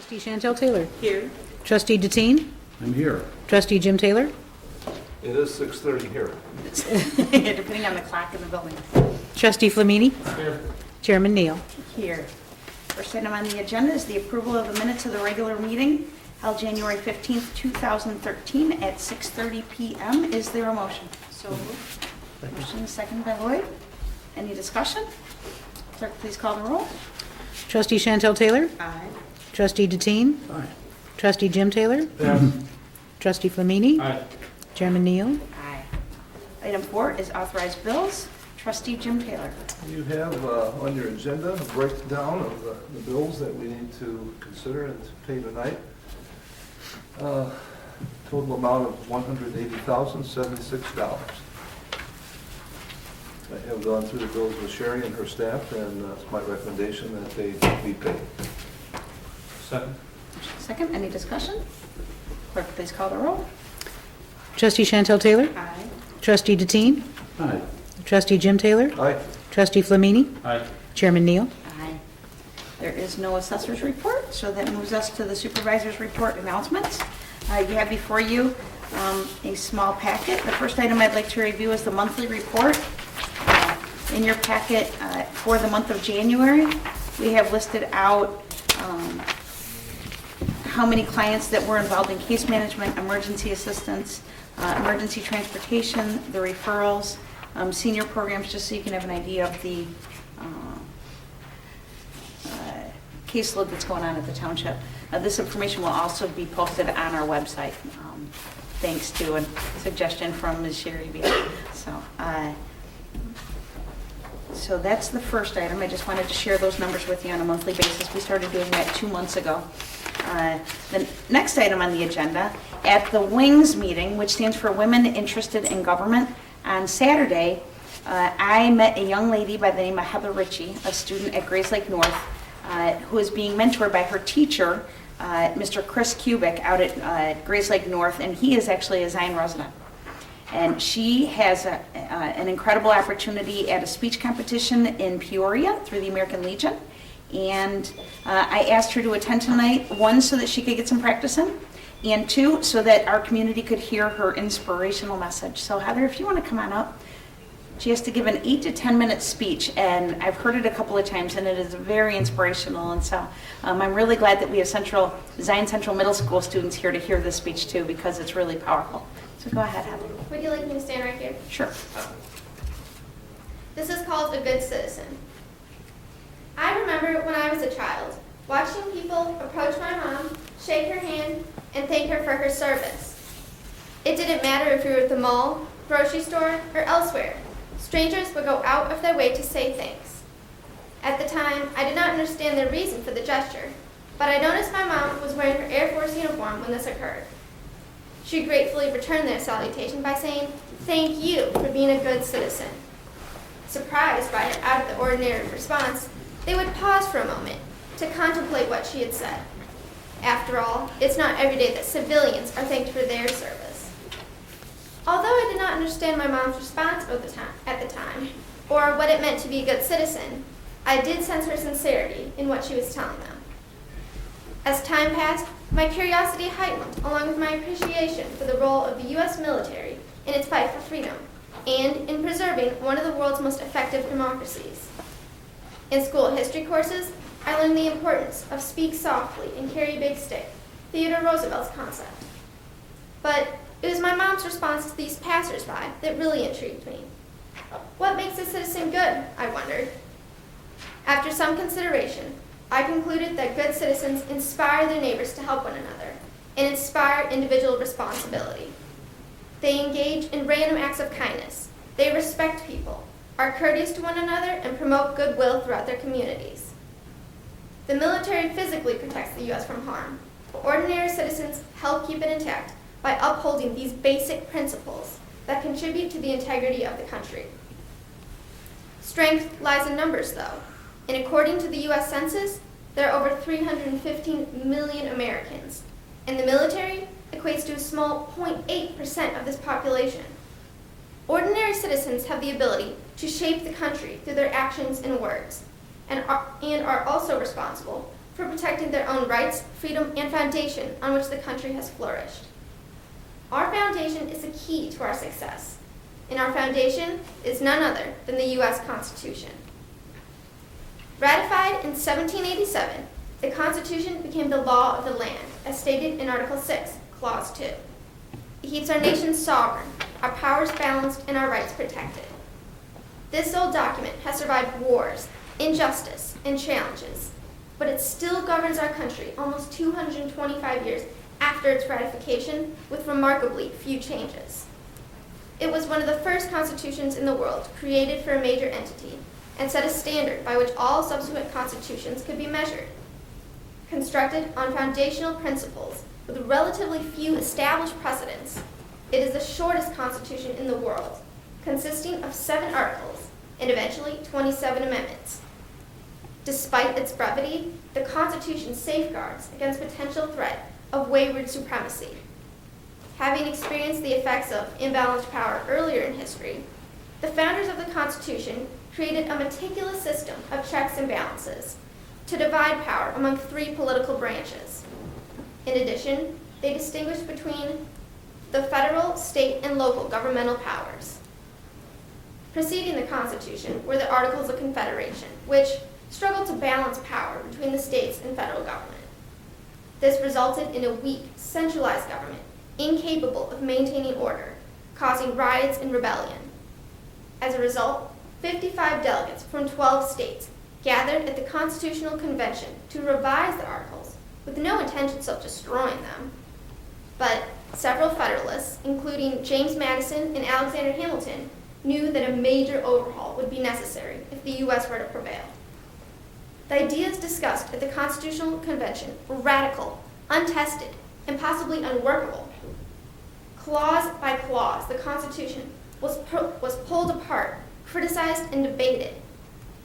Trustee Chantel Taylor. Here. Trustee Deteen. I'm here. Trustee Jim Taylor. It is 6:30 here. Depending on the clock in the building. Trustee Flamini. Here. Chairman Neal. Here. First item on the agenda is the approval of the minutes of the regular meeting held January 15th, 2013 at 6:30 PM. Is there a motion? So moved. Motion is second by Lloyd. Any discussion? Clerk, please call the roll. Trustee Chantel Taylor. Aye. Trustee Deteen. Aye. Trustee Jim Taylor. Yes. Trustee Flamini. Aye. Chairman Neal. Aye. Item 4 is authorized bills. Trustee Jim Taylor. You have on your agenda a breakdown of the bills that we need to consider and to pay tonight. Total amount of $180,076. I have gone through the bills with Sherry and her staff, and it's my recommendation that they be paid. Second. Second, any discussion? Clerk, please call the roll. Trustee Chantel Taylor. Aye. Trustee Deteen. Aye. Trustee Jim Taylor. Aye. Trustee Flamini. Aye. Chairman Neal. Aye. There is no assessor's report, so that moves us to the supervisor's report announcements. You have before you a small packet. The first item I'd like to review is the monthly report. In your packet for the month of January, we have listed out how many clients that were involved in case management, emergency assistance, emergency transportation, the referrals, senior programs, just so you can have an idea of the caseload that's going on at the township. This information will also be posted on our website, thanks to a suggestion from Ms. Sherry Beal. So that's the first item. I just wanted to share those numbers with you on a monthly basis. We started doing that 2 months ago. The next item on the agenda, at the WINGS meeting, which stands for Women Interested in Government, on Saturday, I met a young lady by the name of Heather Ritchie, a student at Grace Lake North, who is being mentored by her teacher, Mr. Chris Kubik, out at Grace Lake North, and he is actually a Zion resident. And she has an incredible opportunity at a speech competition in Peoria through the American Legion. And I asked her to attend tonight, 1, so that she could get some practice in, and 2, so that our community could hear her inspirational message. So Heather, if you want to come on up. She has to give an 8 to 10 minute speech, and I've heard it a couple of times, and it is very inspirational. And so I'm really glad that we have Zion Central Middle School students here to hear this speech too, because it's really powerful. So go ahead, Heather. Would you like me to stand right here? Sure. This is called A Good Citizen. I remember when I was a child, watching people approach my mom, shake her hand, and thank her for her service. It didn't matter if we were at the mall, grocery store, or elsewhere. Strangers would go out of their way to say thanks. At the time, I did not understand the reason for the gesture, but I noticed my mom was wearing her Air Force uniform when this occurred. She gratefully returned their salutation by saying, "Thank you for being a good citizen." Surprised by her out-of-the-ordinary response, they would pause for a moment to contemplate what she had said. After all, it's not every day that civilians are thanked for their service. Although I did not understand my mom's response at the time, or what it meant to be a good citizen, I did sense her sincerity in what she was telling them. As time passed, my curiosity heightened, along with my appreciation for the role of the U.S. military in its fight for freedom, and in preserving one of the world's most effective democracies. In school history courses, I learned the importance of speak softly and carry a big stick, Theodore Roosevelt's concept. But it was my mom's response to these passersby that really intrigued me. What makes a citizen good, I wondered. After some consideration, I concluded that good citizens inspire their neighbors to help one another and inspire individual responsibility. They engage in random acts of kindness. They respect people, are courteous to one another, and promote goodwill throughout their communities. The military physically protects the U.S. from harm, but ordinary citizens help keep it intact by upholding these basic principles that contribute to the integrity of the country. Strength lies in numbers, though, and according to the U.S. Census, there are over 315 million Americans, and the military equates to a small 0.8% of this population. Ordinary citizens have the ability to shape the country through their actions and words, and are also responsible for protecting their own rights, freedom, and foundation on which the country has flourished. Our foundation is the key to our success, and our foundation is none other than the U.S. Constitution. Ratified in 1787, the Constitution became the law of the land, as stated in Article 6, Clause 2. It keeps our nation sovereign, our powers balanced, and our rights protected. This old document has survived wars, injustice, and challenges, but it still governs our country almost 225 years after its ratification with remarkably few changes. It was one of the first constitutions in the world created for a major entity and set a standard by which all subsequent constitutions could be measured. Constructed on foundational principles with relatively few established precedents, it is the shortest constitution in the world, consisting of 7 articles and eventually 27 amendments. Despite its brevity, the Constitution safeguards against potential threat of wayward supremacy. Having experienced the effects of imbalanced power earlier in history, the founders of the Constitution created a meticulous system of checks and balances to divide power among 3 political branches. In addition, they distinguished between the federal, state, and local governmental powers. Preceding the Constitution were the Articles of Confederation, which struggled to balance power between the states and federal government. This resulted in a weak, centralized government, incapable of maintaining order, causing riots and rebellion. As a result, 55 delegates from 12 states gathered at the Constitutional Convention to revise the Articles, with no intentions of destroying them. But several Federalists, including James Madison and Alexander Hamilton, knew that a major overhaul would be necessary if the U.S. were to prevail. The ideas discussed at the Constitutional Convention were radical, untested, and possibly unworkable. Clause by clause, the Constitution was pulled apart, criticized, and debated.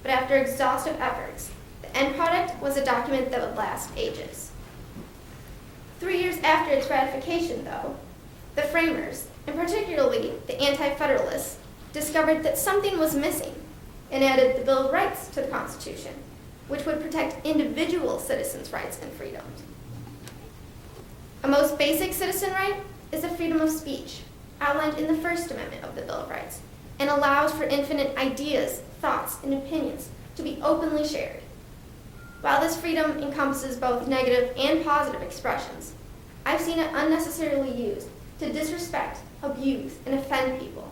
But after exhaustive efforts, the end product was a document that would last ages. 3 years after its ratification, though, the framers, and particularly the Anti-Federalists, discovered that something was missing and added the Bill of Rights to the Constitution, which would protect individual citizens' rights and freedoms. A most basic citizen right is the freedom of speech, outlined in the First Amendment of the Bill of Rights, and allows for infinite ideas, thoughts, and opinions to be openly shared. While this freedom encompasses both negative and positive expressions, I've seen it unnecessarily used to disrespect, abuse, and offend people.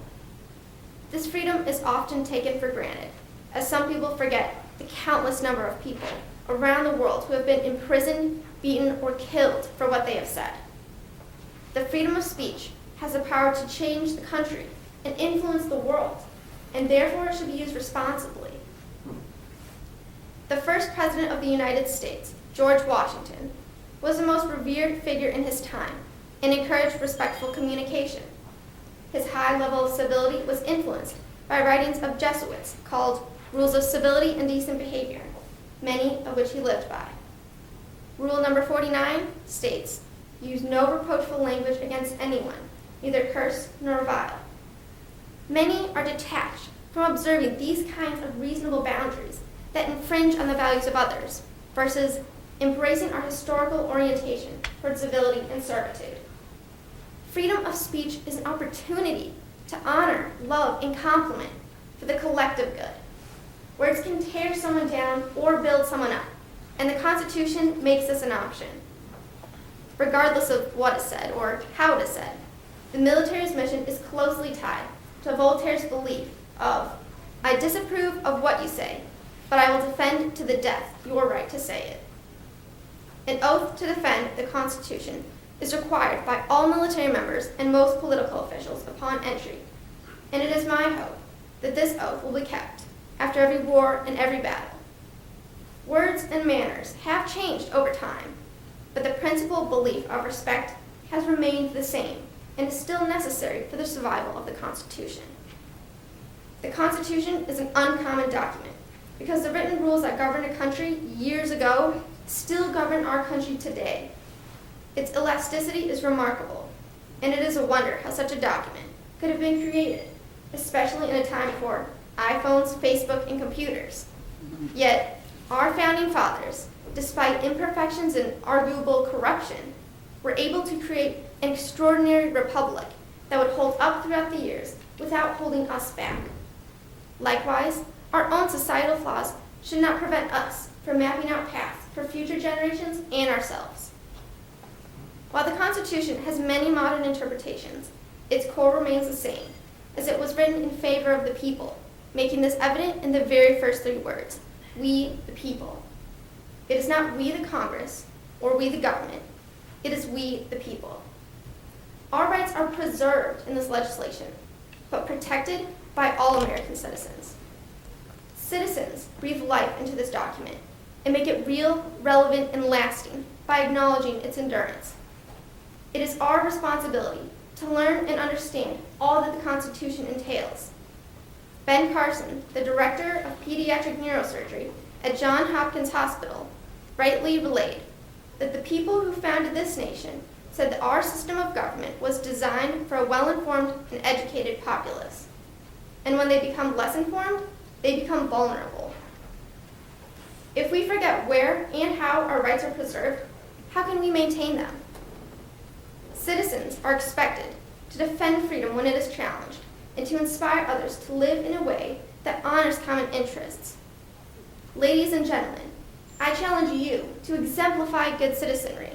This freedom is often taken for granted, as some people forget the countless number of people around the world who have been imprisoned, beaten, or killed for what they have said. The freedom of speech has the power to change the country and influence the world, and therefore it should be used responsibly. The first president of the United States, George Washington, was the most revered figure in his time and encouraged respectful communication. His high level of civility was influenced by writings of Jesuits called Rules of Civility and Decent Behavior, many of which he lived by. Rule number 49 states, use no reproachful language against anyone, neither curse nor revile. Many are detached from observing these kinds of reasonable boundaries that infringe on the values of others versus embracing our historical orientation toward civility and servitude. Freedom of speech is an opportunity to honor, love, and compliment for the collective good. Words can tear someone down or build someone up, and the Constitution makes this an option. Regardless of what is said or how it is said, the military's mission is closely tied to Voltaire's belief of, I disapprove of what you say, but I will defend to the death your right to say it. An oath to defend the Constitution is required by all military members and most political officials upon entry, and it is my hope that this oath will be kept after every war and every battle. Words and manners have changed over time, but the principal belief of respect has remained the same and is still necessary for the survival of the Constitution. The Constitution is an uncommon document because the written rules that governed a country years ago still govern our country today. Its elasticity is remarkable, and it is a wonder how such a document could have been created, especially in a time before iPhones, Facebook, and computers. Yet, our founding fathers, despite imperfections and arguable corruption, were able to create an extraordinary republic that would hold up throughout the years without holding us back. Likewise, our own societal flaws should not prevent us from mapping out paths for future generations and ourselves. While the Constitution has many modern interpretations, its core remains the same, as it was written in favor of the people, making this evident in the very first 3 words, we the people. It is not we the Congress or we the government, it is we the people. Our rights are preserved in this legislation, but protected by all American citizens. Citizens breathe life into this document and make it real, relevant, and lasting by acknowledging its endurance. It is our responsibility to learn and understand all that the Constitution entails. Ben Carson, the director of pediatric neurosurgery at Johns Hopkins Hospital, rightly relayed that the people who founded this nation said that our system of government was designed for a well-informed and educated populace. And when they become less informed, they become vulnerable. If we forget where and how our rights are preserved, how can we maintain them? Citizens are expected to defend freedom when it is challenged and to inspire others to live in a way that honors common interests. Ladies and gentlemen, I challenge you to exemplify good citizenry.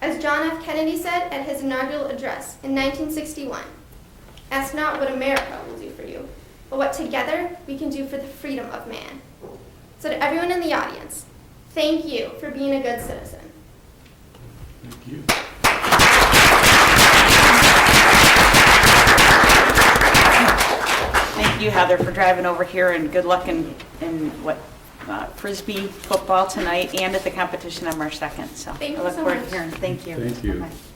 As John F. Kennedy said at his inaugural address in 1961, ask not what America will do for you, but what together we can do for the freedom of man. So to everyone in the audience, thank you for being a good citizen. Thank you. Thank you, Heather, for driving over here, and good luck in Frisbee football tonight and at the competition on March 2nd. So Thank I you look so forward much. to hearing. Thank you. Thank you. Bye-bye.